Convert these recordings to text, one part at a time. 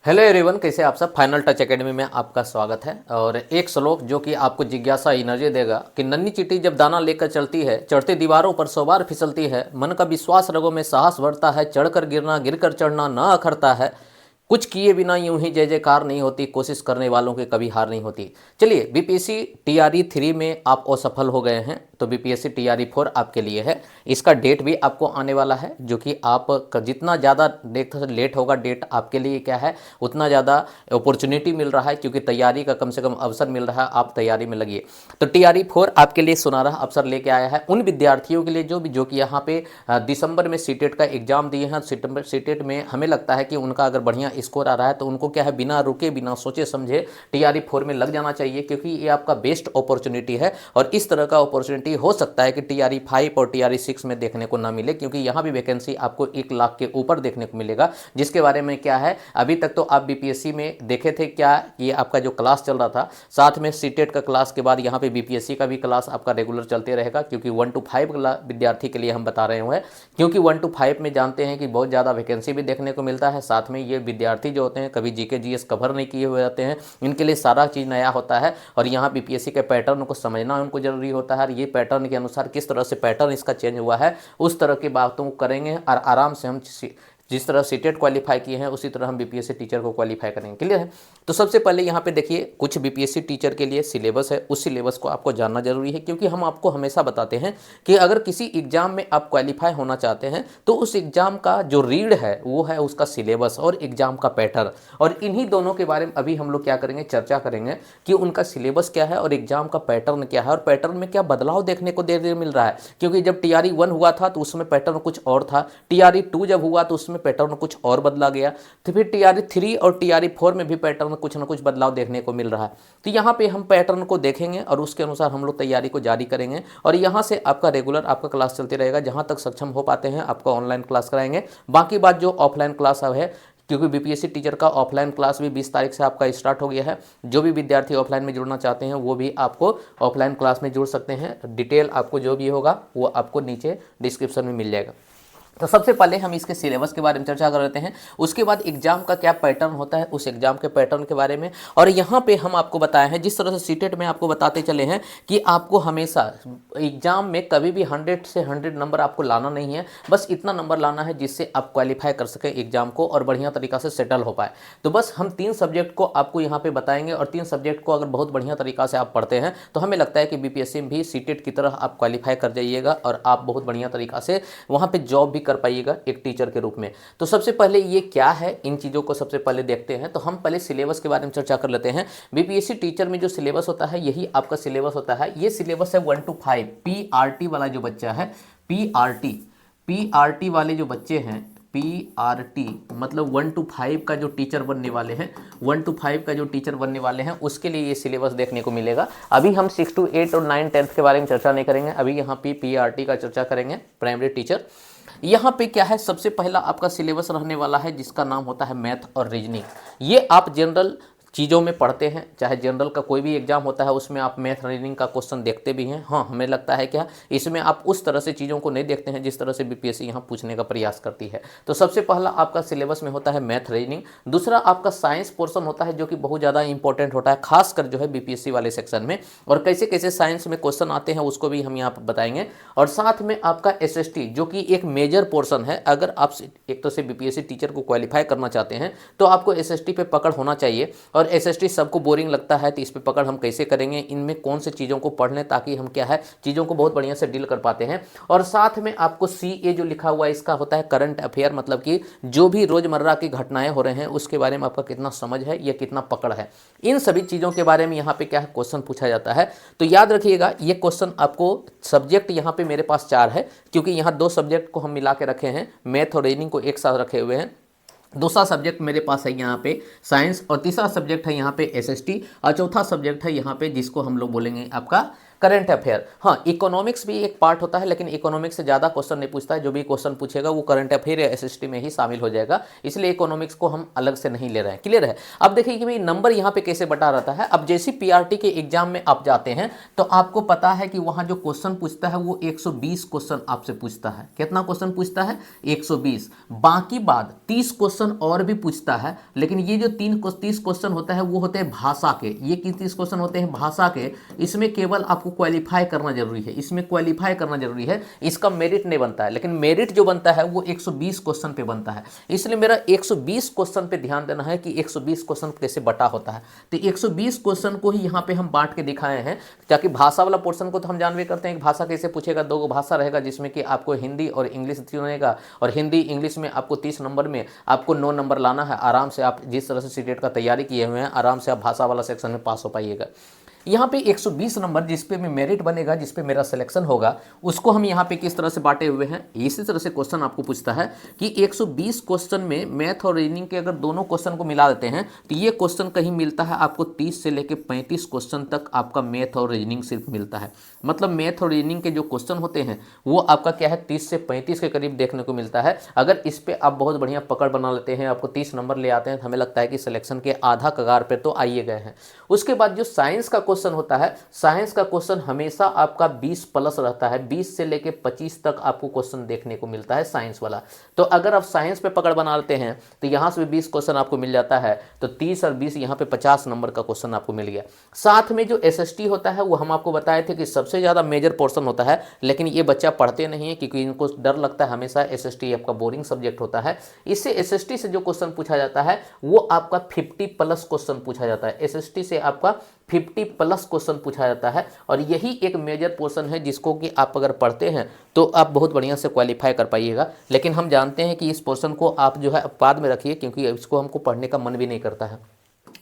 Hello everyone, कैसे आप सब। फाइनल टच एकेडमी में आपका स्वागत है। और एक श्लोक जो कि आपको जिज्ञासा एनर्जी देगा कि नन्ही चींटी जब दाना लेकर चलती है, चढ़ती दीवारों पर 100 बार फिसलती है, मन का विश्वास रगों में साहस बढ़ता है, चढ़कर गिरना गिरकर चढ़ना न अखरता है, कुछ किए बिना यूं ही जय जयकार नहीं होती, कोशिश करने वालों की कभी हार नहीं होती। चलिए, बीपीएससी टीआरई 3 में आप असफल हो गए हैं तो बीपीएससी टीआरई 4 आपके लिए है। इसका डेट भी आपको आने वाला है, जो कि आप जितना ज़्यादा लेट होगा डेट आपके लिए क्या है, उतना ज़्यादा अपॉर्चुनिटी मिल रहा है, क्योंकि तैयारी का कम से कम अवसर मिल रहा है। आप तैयारी में लगिए। तो टीआरई 4 आपके लिए सुनहरा अवसर लेके आया है उन विद्यार्थियों के लिए जो कि यहाँ पे दिसंबर में सीटेट का एग्जाम दिए हैं। सितंबर सीटेट में हमें लगता है कि उनका अगर बढ़िया स्कोर आ रहा है तो उनको क्या है, बिना रुके बिना सोचे समझे टीआरई 4 में लग जाना चाहिए, क्योंकि ये आपका बेस्ट अपॉर्चुनिटी है। और इस तरह का अपॉर्चुनिटी हो सकता है कि टीआरई 5 और टीआरई 6 में देखने को ना मिले, क्योंकि यहाँ भी वैकेंसी आपको 1 लाख के ऊपर देखने को मिलेगा। जिसके बारे में क्या है, अभी तक तो आप बीपीएससी में देखे थे क्या, ये आपका जो क्लास चल रहा था, साथ में सीटेट का क्लास के बाद यहाँ पे बीपीएससी का भी क्लास आपका रेगुलर चलते रहेगा, क्योंकि 1 to 5 विद्यार्थी के लिए हम बता रहे हैं। क्योंकि 1 to 5 में जानते हैं कि बहुत ज़्यादा वैकेंसी भी देखने को मिलता है। साथ में ये विद्यार्थी जो होते हैं कभी जीके जीएस कवर नहीं किए हुए रहते हैं, इनके लिए सारा चीज़ नया होता है। और यहाँ बीपीएससी के पैटर्न को समझना उनको जरूरी होता है। ये पैटर्न के अनुसार किस तरह से पैटर्न इसका चेंज हुआ है, उस तरह की बातों को करेंगे। और आराम से हम जिस तरह सीटेट क्वालिफाई किए हैं उसी तरह हम बीपीएससी टीचर को क्वालिफाई करेंगे। क्लियर है। तो सबसे पहले यहाँ पे देखिए, कुछ बीपीएससी टीचर के लिए सिलेबस है, उस सिलेबस को आपको जानना जरूरी है, क्योंकि हम आपको हमेशा बताते हैं कि अगर किसी एग्जाम में आप क्वालिफाई होना चाहते हैं तो उस एग्जाम का जो रीड है वो है उसका सिलेबस और एग्जाम का पैटर्न। और इन्हीं दोनों के बारे में अभी हम लोग क्या करेंगे, चर्चा करेंगे कि उनका सिलेबस क्या है और एग्जाम का पैटर्न क्या है, और पैटर्न में क्या बदलाव देखने को मिल रहा है। क्योंकि जब टीआरई 1 हुआ था तो उसमें पैटर्न कुछ और था, टीआरई 2 जब हुआ तो उसमें पैटर्न कुछ और बदला गया, तो फिर टीआरई 3 और टीआरई 4 में भी पैटर्न कुछ ना कुछ बदलाव देखने को मिल रहा है। तो यहाँ पे हम पैटर्न को देखेंगे और उसके अनुसार हम लोग तैयारी को जारी करेंगे। और यहाँ से आपका रेगुलर आपका क्लास चलते रहेगा, जहाँ तक सक्षम हो पाते हैं आपको ऑनलाइन क्लास कराएंगे। बाकी बात जो ऑफलाइन क्लास अब है, क्योंकि बीपीएससी टीचर का ऑफलाइन क्लास भी 20 तारीख से आपका स्टार्ट हो गया है। जो भी विद्यार्थी ऑफलाइन में जुड़ना चाहते हैं वो भी आपको ऑफलाइन क्लास में जुड़ सकते हैं। डिटेल आपको जो भी होगा वो आपको नीचे डिस्क्रिप्शन में मिल जाएगा। तो सबसे पहले हम इसके सिलेबस के बारे में चर्चा कर लेते हैं, उसके बाद एग्जाम का क्या पैटर्न होता है उस एग्जाम के पैटर्न के बारे में। और यहाँ पे हम आपको बताए हैं, जिस तरह से सीटेट में आपको बताते चले हैं कि आपको हमेशा एग्जाम में कभी भी 100 से 100 नंबर आपको लाना नहीं है, बस इतना नंबर लाना है जिससे आप क्वालिफाई कर सकें एग्जाम को और बढ़िया तरीका से सेटल हो पाए। तो बस हम 3 सब्जेक्ट को आपको यहाँ पे बताएंगे, और 3 सब्जेक्ट को अगर बहुत बढ़िया तरीका से आप पढ़ते हैं तो हमें लगता है कि बीपीएससी में भी सीटेट की तरह आप क्वालिफाई कर जाइएगा और आप बहुत बढ़िया तरीका से वहाँ पर जॉब भी कर पाइएगा एक टीचर के रूप में। तो सबसे पहले ये क्या है, इन चीज़ों को सबसे पहले देखते हैं। तो हम पहले सिलेबस के बारे में चर्चा कर लेते हैं। बीपीएससी टीचर में जो सिलेबस होता है यही आपका सिलेबस होता है। ये सिलेबस है 1 to 5। पीआरटी वाला जो बच्चा है, पीआरटी वाले जो बच्चे हैं, पीआरटी मतलब 1 to 5 का जो टीचर बनने वाले हैं, 1 to 5 का जो टीचर बनने वाले हैं उसके लिए ये सिलेबस देखने को मिलेगा। अभी हम 6 to 8 और 9 10th के बारे में चर्चा नहीं करेंगे, अभी यहाँ पे पीआरटी का चर्चा करेंगे, प्राइमरी टीचर। यहाँ पे क्या है, सबसे पहला आपका सिलेबस रहने वाला है जिसका नाम होता है मैथ और रीजनिंग। ये आप जनरल चीज़ों में पढ़ते हैं, चाहे जनरल का कोई भी एग्जाम होता है उसमें आप मैथ रीजनिंग का क्वेश्चन देखते भी हैं। हाँ, हमें लगता है क्या इसमें आप उस तरह से चीज़ों को नहीं देखते हैं जिस तरह से बीपीएससी यहाँ पूछने का प्रयास करती है। तो सबसे पहला आपका सिलेबस में होता है मैथ रीजनिंग। दूसरा आपका साइंस पोर्शन होता है जो कि बहुत ज़्यादा इंपॉर्टेंट होता है, खासकर जो है बीपीएससी वाले सेक्शन में। और कैसे कैसे साइंस में क्वेश्चन आते हैं उसको भी हम यहाँ पर बताएंगे। और साथ में आपका एसएसटी जो कि एक मेजर पोर्शन है। अगर आप एक तो से बीपीएससी टीचर को क्वालिफाई करना चाहते हैं तो आपको एसएसटी पे पकड़ होना चाहिए। और एसएसटी सबको बोरिंग लगता है तो इस पे पकड़ हम कैसे करेंगे, इनमें कौन से चीज़ों को पढ़ लें ताकि हम क्या है चीज़ों को बहुत बढ़िया से डील कर पाते हैं। और साथ में आपको सीए जो लिखा हुआ है इसका होता है करंट अफेयर, मतलब कि जो भी रोजमर्रा की घटनाएं हो रहे हैं उसके बारे में आपका कितना समझ है या कितना पकड़ है, इन सभी चीज़ों के बारे में यहाँ पे क्या है क्वेश्चन पूछा जाता है। तो याद रखिएगा ये क्वेश्चन आपको सब्जेक्ट यहाँ पे मेरे पास 4 है, क्योंकि यहाँ 2 सब्जेक्ट को हम मिला के रखे हैं, मैथ और रीजनिंग को एक साथ रखे हुए हैं। दूसरा सब्जेक्ट मेरे पास है यहाँ पे साइंस, और तीसरा सब्जेक्ट है यहाँ पे एसएसटी, और चौथा सब्जेक्ट है यहाँ पे जिसको हम लोग बोलेंगे आपका करंट अफेयर, हाँ इकोनॉमिक्स भी एक पार्ट होता है, लेकिन इकोनॉमिक्स से ज़्यादा क्वेश्चन नहीं पूछता है। जो भी क्वेश्चन पूछेगा वो करंट अफेयर या एसएसटी में ही शामिल हो जाएगा, इसलिए इकोनॉमिक्स को हम अलग से नहीं ले रहे हैं। क्लियर है। अब देखिए कि भाई नंबर यहाँ पे कैसे बटा रहता है। अब जैसे पीआरटी के एग्जाम में आप जाते हैं तो आपको पता है कि वहाँ जो क्वेश्चन पूछता है वो 120 क्वेश्चन आपसे पूछता है। कितना क्वेश्चन पूछता है? 120। बाकी बाद 30 क्वेश्चन और भी पूछता है, लेकिन ये जो 30 क्वेश्चन होता है वो होते हैं भाषा के। ये 30 क्वेश्चन होते हैं भाषा के, इसमें केवल आपको क्वालिफाई करना जरूरी है, इसमें क्वालिफाई करना जरूरी है, इसका मेरिट नहीं बनता है। लेकिन मेरिट जो बनता है वो 120 क्वेश्चन पे बनता है। इसलिए मेरा 120 क्वेश्चन पे ध्यान देना है कि 120 क्वेश्चन कैसे बटा होता है। तो 120 क्वेश्चन को ही यहाँ पे हम बांट के दिखाए हैं, ताकि भाषा वाला पोर्शन को तो हम जानवे करते हैं कि भाषा कैसे पूछेगा। 2 भाषा रहेगा जिसमें कि आपको हिंदी और इंग्लिश चुनेगा, और हिंदी इंग्लिश में आपको 30 नंबर में आपको 9 नंबर लाना है। आराम से आप जिस तरह से सीटेट का तैयारी किए हुए हैं, आराम से आप भाषा वाला सेक्शन में पास हो पाइएगा। यहाँ पे 120 नंबर जिस पे मेरिट बनेगा, जिस पे मेरा सिलेक्शन होगा, उसको हम यहाँ पे किस तरह से बांटे हुए हैं। इसी तरह से क्वेश्चन आपको पूछता है कि 120 क्वेश्चन में मैथ और रीजनिंग के अगर दोनों क्वेश्चन को मिला देते हैं तो ये क्वेश्चन कहीं मिलता है आपको 30 से लेकर 35 क्वेश्चन तक आपका मैथ और रीजनिंग सिर्फ मिलता है। मतलब मैथ और रीजनिंग के जो क्वेश्चन होते हैं वो आपका क्या है 30 से 35 के करीब देखने को मिलता है। अगर इस पर आप बहुत बढ़िया पकड़ बना लेते हैं, आपको 30 नंबर ले आते हैं, तो हमें लगता है कि सिलेक्शन के आधा कगार पर तो आइए गए हैं। उसके बाद जो साइंस का क्वेश्चन होता है, साइंस का क्वेश्चन हमेशा आपका 20 प्लस रहता है, 20 से लेके 25 तक आपको क्वेश्चन देखने को मिलता है साइंस वाला। तो अगर आप साइंस पे पकड़ बना लेते हैं तो यहां से भी 20 क्वेश्चन आपको मिल जाता है, तो 30 और 20 यहां पे 50 नंबर का क्वेश्चन आपको मिल गया। साथ में जो एसएसटी होता है वो हम आपको बताए थे कि सबसे ज्यादा मेजर पोर्शन होता है, लेकिन ये बच्चा पढ़ते नहीं है क्योंकि इनको डर लगता है, हमेशा एसएसटी आपका बोरिंग सब्जेक्ट होता है। इससे एसएसटी से जो क्वेश्चन पूछा जाता है वो आपका 50 प्लस क्वेश्चन पूछा जाता है। एसएसटी से आपका 50 प्लस क्वेश्चन पूछा जाता है, और यही एक मेजर पोर्शन है जिसको कि आप अगर पढ़ते हैं तो आप बहुत बढ़िया से क्वालिफाई कर पाइएगा। लेकिन हम जानते हैं कि इस पोर्शन को आप जो है बाद में रखिए, क्योंकि इसको हमको पढ़ने का मन भी नहीं करता है।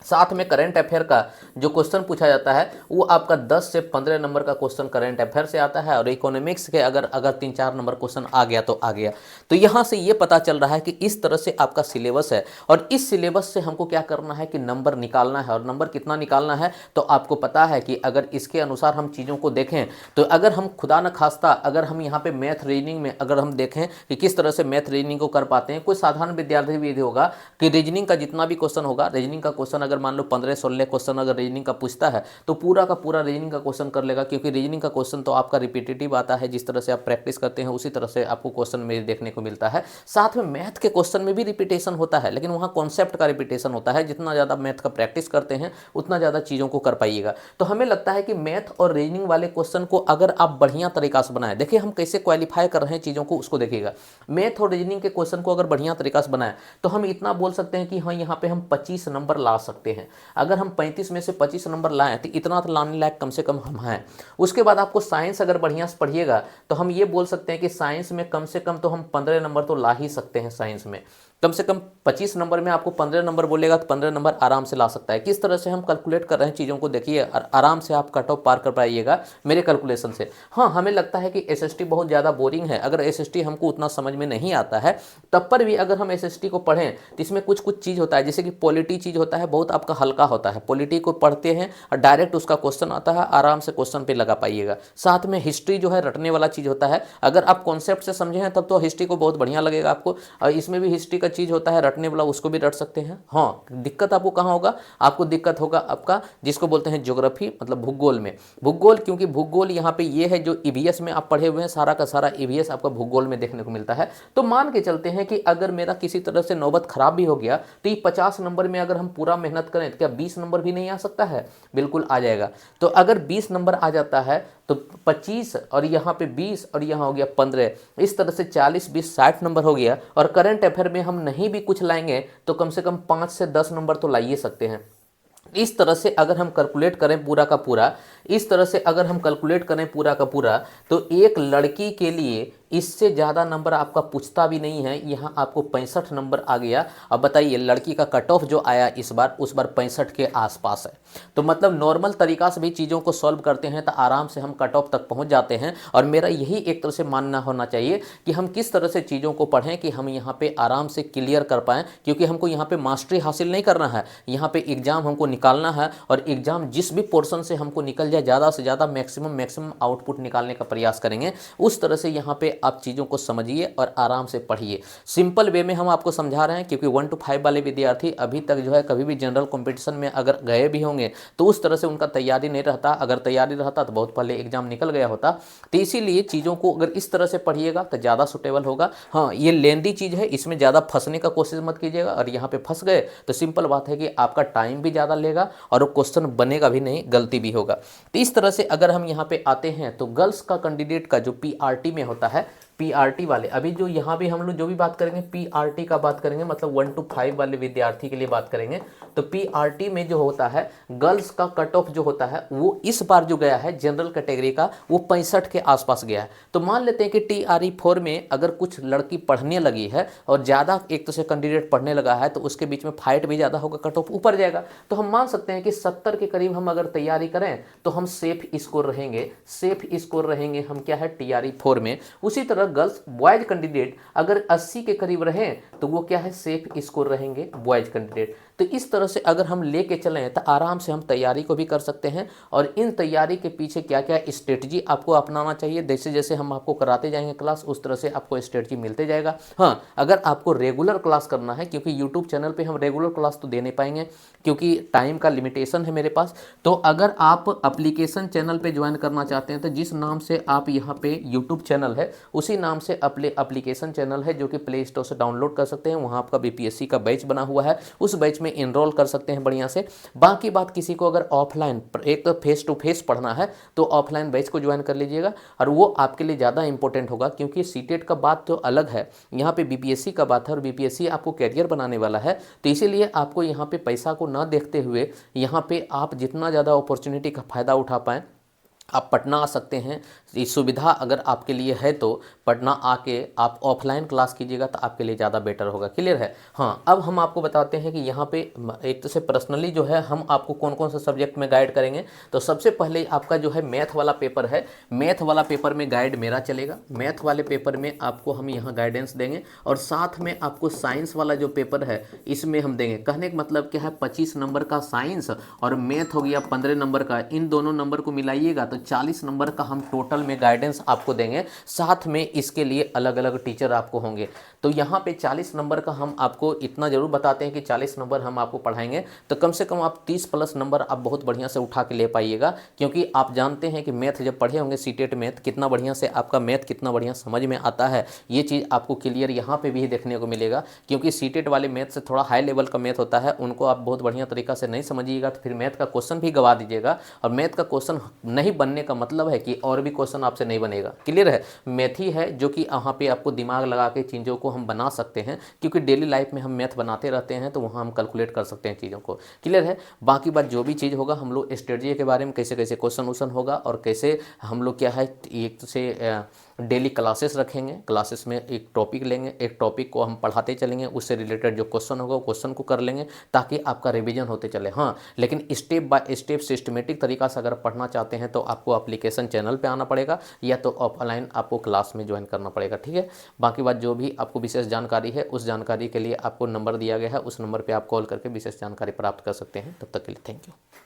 साथ में करंट अफेयर का जो क्वेश्चन पूछा जाता है वो आपका 10 से 15 नंबर का क्वेश्चन करंट अफेयर से आता है, और इकोनॉमिक्स के अगर 3-4 नंबर क्वेश्चन आ गया तो आ गया। तो यहाँ से ये पता चल रहा है कि इस तरह से आपका सिलेबस है, और इस सिलेबस से हमको क्या करना है कि नंबर निकालना है। और नंबर कितना निकालना है तो आपको पता है कि अगर इसके अनुसार हम चीज़ों को देखें तो अगर हम खुदा न खास्ता अगर हम यहाँ पे मैथ रीजनिंग में अगर हम देखें कि किस तरह से मैथ रीजनिंग को कर पाते हैं, कोई साधारण विद्यार्थी भी होगा कि रीजनिंग का जितना भी क्वेश्चन होगा, रीजनिंग का क्वेश्चन अगर मान लो 15-16 क्वेश्चन अगर रीजनिंग का पूछता है तो पूरा का पूरा रीजनिंग का क्वेश्चन कर लेगा, क्योंकि रीजनिंग का क्वेश्चन तो आपका रिपीटेटिव आता है। जिस तरह से आप प्रैक्टिस करते हैं उसी तरह से आपको क्वेश्चन में देखने को मिलता है। साथ में मैथ के क्वेश्चन में भी रिपीटेशन होता है, लेकिन वहाँ कॉन्सेप्ट का रिपीटेशन होता है। जितना ज़्यादा मैथ का प्रैक्टिस करते हैं उतना ज़्यादा चीज़ों को कर पाइएगा। तो हमें लगता है कि मैथ और रीजनिंग वाले क्वेश्चन को अगर आप बढ़िया तरीका से बनाएं, देखिए हम कैसे क्वालिफाई कर रहे हैं चीज़ों को, उसको देखिएगा। मैथ और रीजनिंग के क्वेश्चन को अगर बढ़िया तरीका से बनाएं तो हम इतना बोल सकते हैं कि हाँ यहाँ पे हम 25 नंबर ला सकते हैं। अगर हम 35 में से 25 नंबर लाएं तो इतना तो लाने लायक कम से कम हम हैं। उसके बाद आपको साइंस अगर बढ़िया से पढ़िएगा तो हम ये बोल सकते हैं कि साइंस में कम से कम तो हम 15 नंबर तो ला ही सकते हैं। साइंस में कम से कम 25 नंबर में आपको 15 नंबर बोलेगा तो 15 नंबर आराम से ला सकता है। किस तरह से हम कैलकुलेट कर रहे हैं चीज़ों को देखिए, और आराम से आप कट ऑफ पार कर पाइएगा मेरे कैलकुलेशन से। हाँ, हमें लगता है कि एसएसटी बहुत ज़्यादा बोरिंग है। अगर एसएसटी हमको उतना समझ में नहीं आता है तब पर भी अगर हम एसएसटी को पढ़ें तो इसमें कुछ चीज़ होता है, जैसे कि पॉलिटी चीज़ होता है, बहुत आपका हल्का होता है। पॉलिटी को पढ़ते हैं और डायरेक्ट उसका क्वेश्चन आता है, आराम से क्वेश्चन पे लगा पाइएगा। साथ में हिस्ट्री जो है रटने वाला चीज़ होता है। अगर आप कॉन्सेप्ट से समझे हैं तब तो हिस्ट्री को बहुत बढ़िया लगेगा आपको, और इसमें भी हिस्ट्री का चीज़ होता है रटने वाला, उसको भी रट सकते हैं। हाँ, दिक्कत आपको कहाँ होगा, आपको दिक्कत होगा आपका जिसको बोलते हैं ज्योग्राफी, मतलब भूगोल में। भूगोल, क्योंकि भूगोल यहाँ पे ये है जो ईवीएस में आप पढ़े हुए हैं, सारा का सारा ईवीएस आपका भूगोल में देखने को मिलता है। तो मान के चलते हैं कि अगर मेरा किसी तरह से नौबत खराब भी हो गया तो ये 50 नंबर में अगर हम पूरा मेहनत करें तो क्या 20 नंबर भी नहीं आ सकता है? बिल्कुल आ जाएगा। तो अगर 20 नंबर आ जाता है तो 25 और यहाँ पे 20 और यहाँ हो गया 15, इस तरह से 40, 20, 60 नंबर हो गया। और करंट अफेयर में हम नहीं भी कुछ लाएंगे तो कम से कम 5 से 10 नंबर तो लाइए सकते हैं। इस तरह से अगर हम कैलकुलेट करें पूरा का पूरा, इस तरह से अगर हम कैलकुलेट करें पूरा का पूरा, तो एक लड़की के लिए इससे ज़्यादा नंबर आपका पूछता भी नहीं है। यहाँ आपको 65 नंबर आ गया। अब बताइए लड़की का कट ऑफ जो आया इस बार, उस बार 65 के आसपास है। तो मतलब नॉर्मल तरीका से भी चीज़ों को सॉल्व करते हैं तो आराम से हम कट ऑफ तक पहुँच जाते हैं। और मेरा यही एक तरह से मानना होना चाहिए कि हम किस तरह से चीज़ों को पढ़ें कि हम यहाँ पे आराम से क्लियर कर पाएँ, क्योंकि हमको यहाँ पे मास्टरी हासिल नहीं करना है, यहाँ पे एग्जाम हमको निकालना है। और एग्जाम जिस भी पोर्शन से हमको निकल जाए, ज़्यादा से ज़्यादा मैक्सिमम आउटपुट निकालने का प्रयास करेंगे। उस तरह से यहाँ पे आप चीज़ों को समझिए और आराम से पढ़िए। सिंपल वे में हम आपको समझा रहे हैं, क्योंकि 1 to 5 वाले विद्यार्थी अभी तक जो है कभी भी जनरल कंपटीशन में अगर गए भी होंगे तो उस तरह से उनका तैयारी नहीं रहता। अगर तैयारी रहता तो बहुत पहले एग्जाम निकल गया होता। तो इसीलिए चीज़ों को अगर इस तरह से पढ़िएगा तो ज़्यादा सुटेबल होगा। हाँ, ये लेंदी चीज़ है, इसमें ज़्यादा फंसने का कोशिश मत कीजिएगा। और यहाँ पे फंस गए तो सिंपल बात है कि आपका टाइम भी ज़्यादा लेगा और वो क्वेश्चन बनेगा भी नहीं, गलती भी होगा। तो इस तरह से अगर हम यहाँ पे आते हैं तो गर्ल्स का कैंडिडेट का जो पीआरटी में होता है, पीआरटी वाले, अभी जो यहाँ भी हम लोग जो भी बात करेंगे पीआरटी का बात करेंगे, मतलब 1 to 5 वाले विद्यार्थी के लिए बात करेंगे। तो पीआरटी में जो होता है गर्ल्स का कट ऑफ जो होता है वो इस बार जो गया है जनरल कैटेगरी का, वो 65 के आसपास गया है। तो मान लेते हैं कि TRE4 में अगर कुछ लड़की पढ़ने लगी है और ज़्यादा एक तो से कैंडिडेट पढ़ने लगा है तो उसके बीच में फाइट भी ज़्यादा होगा, कट ऑफ ऊपर जाएगा। तो हम मान सकते हैं कि 70 के करीब हम अगर तैयारी करें तो हम सेफ स्कोर रहेंगे, सेफ स्कोर रहेंगे हम क्या है TRE4 में। उसी तरह गर्ल्स बॉयज कैंडिडेट अगर 80 के करीब रहें तो वो क्या है सेफ स्कोर रहेंगे बॉयज कैंडिडेट। तो इस तरह से अगर हम लेके चलें तो आराम से हम तैयारी को भी कर सकते हैं। और इन तैयारी के पीछे क्या क्या स्ट्रेटजी आपको अपनाना चाहिए, जैसे जैसे हम आपको कराते जाएंगे क्लास उस तरह से आपको स्ट्रेटजी मिलते जाएगा। हाँ, अगर आपको रेगुलर क्लास करना है, क्योंकि यूट्यूब चैनल पे हम रेगुलर क्लास तो दे नहीं पाएंगे क्योंकि टाइम का लिमिटेशन है मेरे पास। तो अगर आप एप्लीकेशन चैनल पे ज्वाइन करना चाहते हैं तो जिस नाम से आप यहाँ पे यूट्यूब चैनल है उसी नाम से एप्लीकेशन चैनल है जो कि प्ले स्टोर से डाउनलोड कर सकते हैं। वहाँ आपका बीपीएससी का बैच बना हुआ है, उस बैच में इनरोल कर सकते हैं बढ़िया से। बाकी बात किसी को अगर ऑफलाइन एक तो फेस टू फेस पढ़ना है तो ऑफलाइन बैच को ज्वाइन कर लीजिएगा, और वो आपके लिए ज़्यादा इंपॉर्टेंट होगा, क्योंकि सीटेट का बात तो अलग है, यहाँ पे बीपीएससी का बात है और बीपीएससी आपको कैरियर बनाने वाला है। तो इसीलिए आपको यहाँ पे पैसा को ना देखते हुए यहाँ पे आप जितना ज़्यादा अपॉर्चुनिटी का फ़ायदा उठा पाएँ आप पटना आ सकते हैं। ये सुविधा अगर आपके लिए है तो पटना आके आप ऑफलाइन क्लास कीजिएगा तो आपके लिए ज़्यादा बेटर होगा। क्लियर है। हाँ, अब हम आपको बताते हैं कि यहाँ पे एक तो से पर्सनली जो है हम आपको कौन कौन सा सब्जेक्ट में गाइड करेंगे। तो सबसे पहले आपका जो है मैथ वाला पेपर है, मैथ वाला पेपर में गाइड मेरा चलेगा। मैथ वाले पेपर में आपको हम यहाँ गाइडेंस देंगे, और साथ में आपको साइंस वाला जो पेपर है इसमें हम देंगे। कहने का मतलब क्या है, 25 नंबर का साइंस और मैथ हो गया 15 नंबर का, इन दोनों नंबर को मिलाइएगा तो 40 नंबर का हम टोटल में गाइडेंस आपको देंगे। साथ में इसके लिए अलग अलग टीचर आपको होंगे। तो यहाँ पे 40 नंबर का हम आपको इतना जरूर बताते हैं कि 40 नंबर हम आपको पढ़ाएंगे तो कम से कम आप 30 प्लस नंबर आप बहुत बढ़िया से उठा के ले पाइएगा। क्योंकि आप जानते हैं कि मैथ जब पढ़े होंगे सीटेट मैथ, कितना बढ़िया से आपका मैथ कितना बढ़िया समझ में आता है, ये चीज़ आपको क्लियर यहाँ पे भी देखने को मिलेगा। क्योंकि सीटेट वाले मैथ से थोड़ा हाई लेवल का मैथ होता है, उनको आप बहुत बढ़िया तरीका से नहीं समझिएगा तो फिर मैथ का क्वेश्चन भी गवा दीजिएगा। और मैथ का क्वेश्चन नहीं बनने का मतलब है कि और भी क्वेश्चन आपसे नहीं बनेगा। क्लियर है। मैथ ही है जो कि वहाँ पे आपको दिमाग लगा के चीज़ों को हम बना सकते हैं, क्योंकि डेली लाइफ में हम मैथ बनाते रहते हैं तो वहाँ हम कैलकुलेट कर सकते हैं चीज़ों को। क्लियर है। बाकी बात जो भी चीज़ होगा हम लोग स्ट्रेटजी के बारे में कैसे कैसे क्वेश्चन वोश्चन होगा और कैसे हम लोग क्या है एक से डेली क्लासेस रखेंगे। क्लासेस में एक टॉपिक लेंगे, एक टॉपिक को हम पढ़ाते चलेंगे, उससे रिलेटेड जो क्वेश्चन होगा वो क्वेश्चन को कर लेंगे ताकि आपका रिवीजन होते चले। हाँ, लेकिन स्टेप बाय स्टेप सिस्टमेटिक तरीका से अगर पढ़ना चाहते हैं तो आपको एप्लीकेशन चैनल पे आना पड़ेगा या तो ऑफलाइन आपको क्लास में ज्वाइन करना पड़ेगा। ठीक है। बाकी बात जो भी आपको विशेष जानकारी है उस जानकारी के लिए आपको नंबर दिया गया है, उस नंबर पर आप कॉल करके विशेष जानकारी प्राप्त कर सकते हैं। तब तक के लिए थैंक यू।